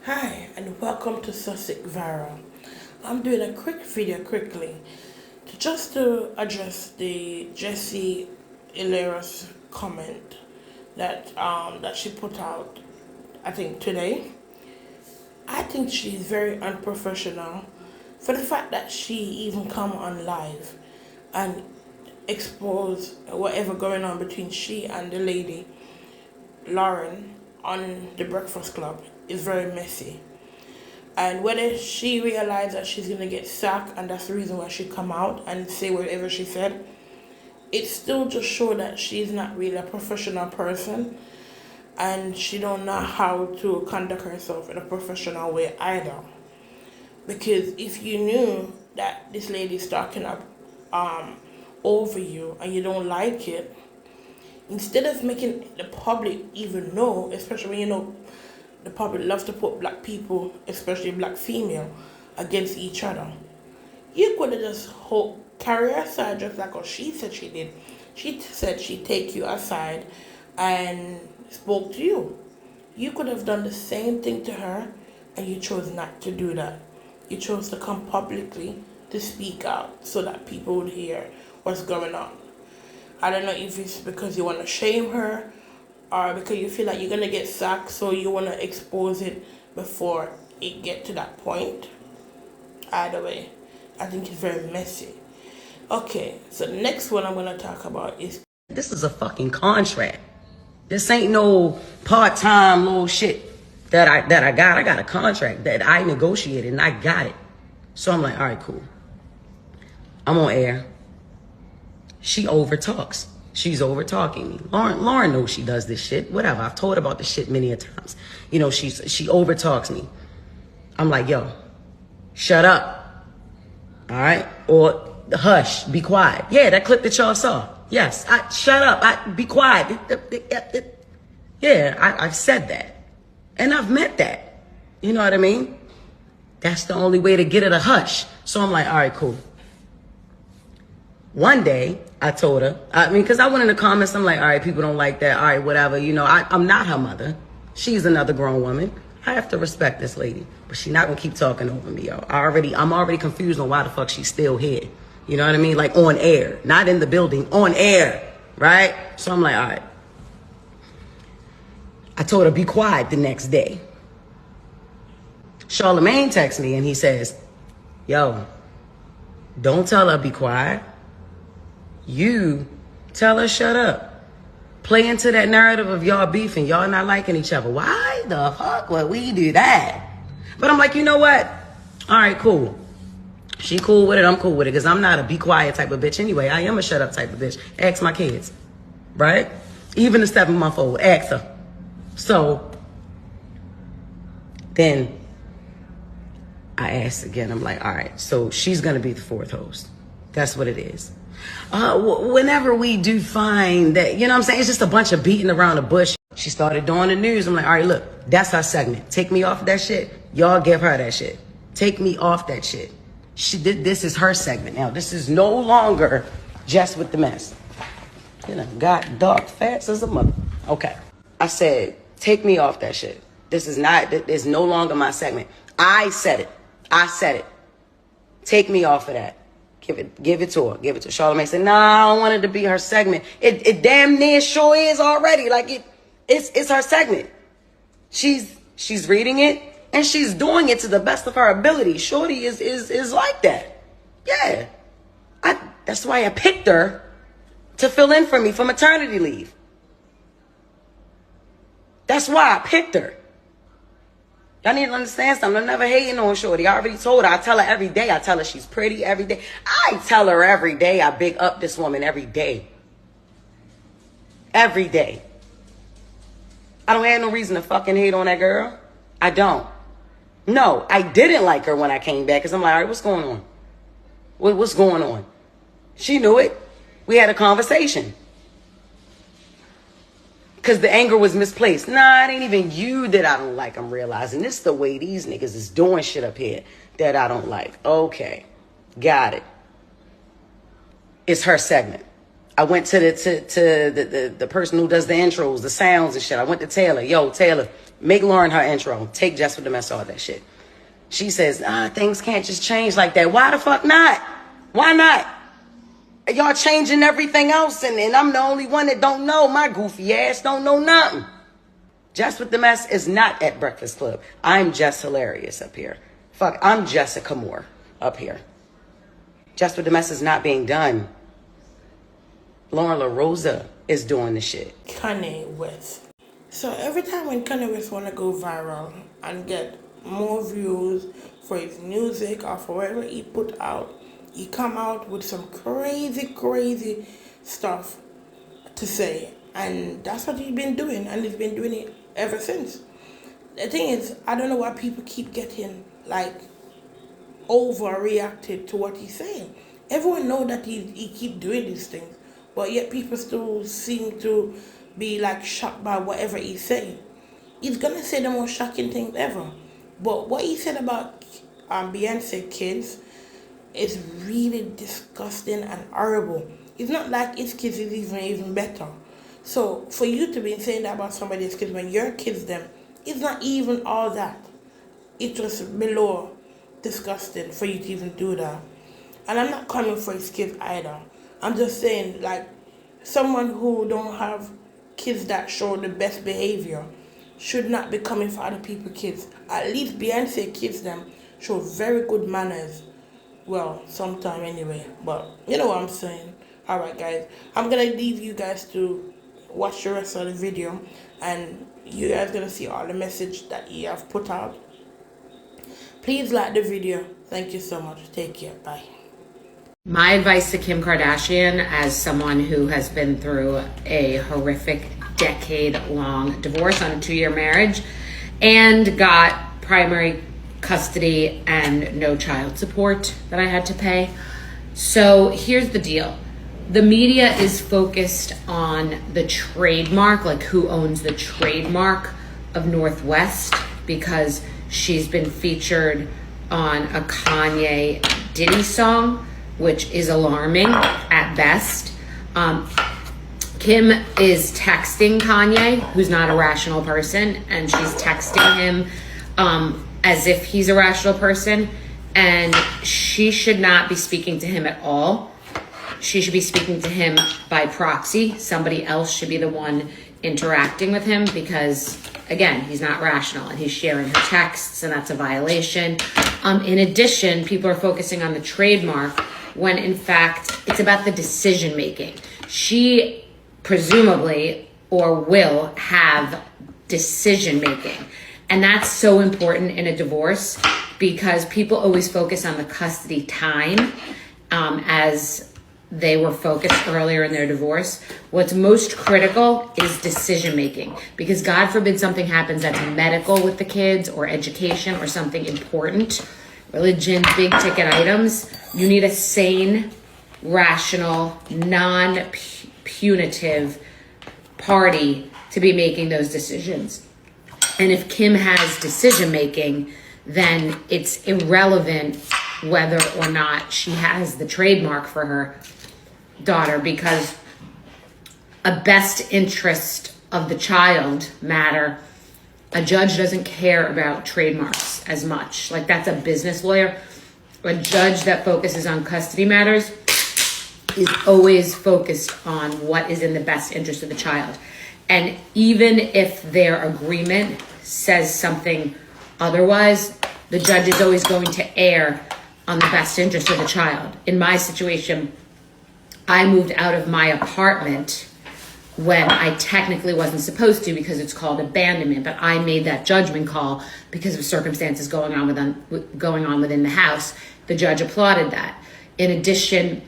Hi and welcome to Sussex Viral. I'm doing a quick video quickly to address the Jess Hilarious comment that she put out, I think today. I think she's very unprofessional for the fact that she even come on live and expose whatever going on between she and the lady Loren on the Breakfast Club is very messy. And whether she realized that she's gonna get sacked and that's the reason why she come out and say whatever she said, it still just show that she's not really a professional person and she don't know how to conduct herself in a professional way either. Because if you knew that this lady's talking up over you and you don't like it, instead of making the public even know, especially when you know the public loves to put black people, especially black female, against each other, you could have just carry her aside just like what she said she did. She said she'd take you aside and spoke to you. You could have done the same thing to her and you chose not to do that. You chose to come publicly to speak out so that people would hear what's going on. I don't know if it's because you want to shame her or because you feel like you're going to get sacked, so you want to expose it before it get to that point. Either way, I think it's very messy. Okay, so the next one I'm going to talk about is... This is a fucking contract. This ain't no part-time little shit that I got. I got a contract that I negotiated and I got it. So I'm like, all right, cool. I'm on air. She overtalks. She's over-talking me. Loren knows she does this shit. Whatever. I've told her about this shit many a times. You know, she over-talks me. I'm like, yo, shut up. All right? Or hush, be quiet. Yeah, that clip that y'all saw. Yes, shut up. Be quiet. Yeah, I've said that. And I've meant that. You know what I mean? That's the only way to get her to hush. So I'm like, all right, cool. One day, I told her, because I went in the comments, I'm like, all right, people don't like that. All right, whatever. You know, I'm not her mother. She's another grown woman. I have to respect this lady. But she's not going to keep talking over me, yo. I'm already confused on why the fuck she's still here. You know what I mean? Like on air. Not in the building. On air. Right? So I'm like, all right. I told her, be quiet the next day. Charlemagne texts me and he says, yo, don't tell her be quiet. You tell her shut up. Play into that narrative of y'all beefing, y'all not liking each other. Why the fuck would we do that? But I'm like, you know what? All right, cool. She cool with it, I'm cool with it, because I'm not a be quiet type of bitch anyway. I am a shut up type of bitch. Ask my kids, right? Even the 7-month-old, ask her. So then I asked again, I'm like, all right, so she's going to be the fourth host. That's what it is. Whenever we do find that, you know what I'm saying, it's just a bunch of beating around the bush. She started doing the news. I'm like, all right, look, that's her segment. Take me off that shit. Y'all give her that shit. Take me off that shit. This is her segment now. This is no longer just with the mess. You know, got dark fast as a mother. Okay. I said, take me off that shit. This is no longer my segment. I said it. Take me off of that. Give it to her. Give it to her. Charlemagne said, nah, I don't want it to be her segment. It damn near sure is already. Like it's her segment. She's reading it and she's doing it to the best of her ability. Shorty is like that. Yeah. That's why I picked her to fill in for me for maternity leave. That's why I picked her. Y'all need to understand something. I'm never hating on Shorty. I already told her. I tell her every day. I tell her she's pretty every day. I tell her every day. I big up this woman every day. Every day. I don't have no reason to fucking hate on that girl. I don't. No, I didn't like her when I came back because I'm like, all right, what's going on? What's going on? She knew it. We had a conversation. Because the anger was misplaced. Nah, it ain't even you that I don't like. I'm realizing this is the way these niggas is doing shit up here that I don't like. Okay, got it. It's her segment. I went to the person who does the intros, the sounds and shit. I went to Taylor. Yo, Taylor, Make Loren her intro. Take Jess with the mess, all that shit. She says, things can't just change like that. Why the fuck not? Why not? Y'all changing everything else, and I'm the only one that don't know. My goofy ass don't know nothing. Jess with the mess is not at Breakfast Club. I'm Jess Hilarious up here. Fuck, I'm Jessica Moore up here. Jess with the mess is not being done. Lauren LaRosa is doing the shit. Kanye West. So every time when Kanye West want to go viral and get more views for his music or for whatever he put out, he come out with some crazy stuff to say. And that's what he's been doing, and he's been doing it ever since. The thing is, I don't know why people keep getting like overreacted to what he's saying. Everyone know that he keep doing these things, but yet people still seem to be like shocked by whatever he's saying. He's gonna say the most shocking things ever. But what he said about Beyonce kids is really disgusting and horrible. It's not like his kids is even better. So for you to be saying that about somebody's kids when your kids them, it's not even all that. It's just below disgusting for you to even do that. And I'm not coming for his kids either. I'm just saying, like, someone who don't have kids that show the best behavior should not be coming for other people's kids. At least Beyonce kids them show very good manners. Well, sometime anyway, but you know what I'm saying. Alright guys, I'm gonna leave you guys to watch the rest of the video, and you guys gonna see all the message that he have put out. Please like the video. Thank you so much. Take care. Bye. My advice to Kim Kardashian, as someone who has been through a horrific decade-long divorce on a 2-year marriage and got primary custody and no child support that I had to pay. So here's the deal. The media is focused on the trademark, like who owns the trademark of Northwest, because she's been featured on a Kanye Diddy song, which is alarming at best. Kim is texting Kanye, who's not a rational person, and she's texting him as if he's a rational person, and she should not be speaking to him at all. She should be speaking to him by proxy. Somebody else should be the one interacting with him because, again, he's not rational and he's sharing her texts, and that's a violation. In addition, people are focusing on the trademark when in fact it's about the decision making. She presumably or will have decision making. And that's so important in a divorce because people always focus on the custody time as they were focused earlier in their divorce. What's most critical is decision making, because God forbid something happens that's medical with the kids or education or something important, religion, big ticket items. You need a sane, rational, non-punitive party to be making those decisions. And if Kim has decision making, then it's irrelevant whether or not she has the trademark for her daughter, because a best interest of the child matter. A judge doesn't care about trademarks as much. Like, that's a business lawyer. A judge that focuses on custody matters is always focused on what is in the best interest of the child. And even if their agreement says something otherwise, the judge is always going to err on the best interest of the child. In my situation, I moved out of my apartment when I technically wasn't supposed to because it's called abandonment, but I made that judgment call because of circumstances going on within the house. The judge applauded that. In addition,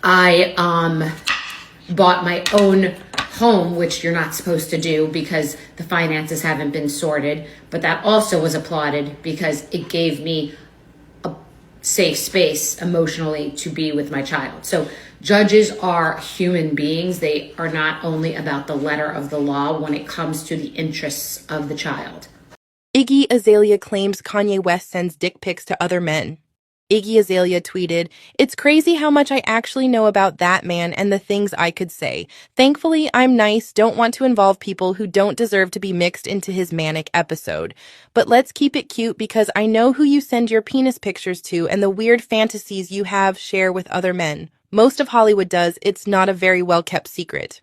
I bought my own home, which you're not supposed to do because the finances haven't been sorted, but that also was applauded because it gave me a safe space emotionally to be with my child. So judges are human beings. They are not only about the letter of the law when it comes to the interests of the child. Iggy Azalea claims Kanye West sends dick pics to other men. Iggy Azalea tweeted, "It's crazy how much I actually know about that man and the things I could say. Thankfully, I'm nice, don't want to involve people who don't deserve to be mixed into his manic episode. But let's keep it cute because I know who you send your penis pictures to and the weird fantasies you have share with other men. Most of Hollywood does, it's not a very well-kept secret."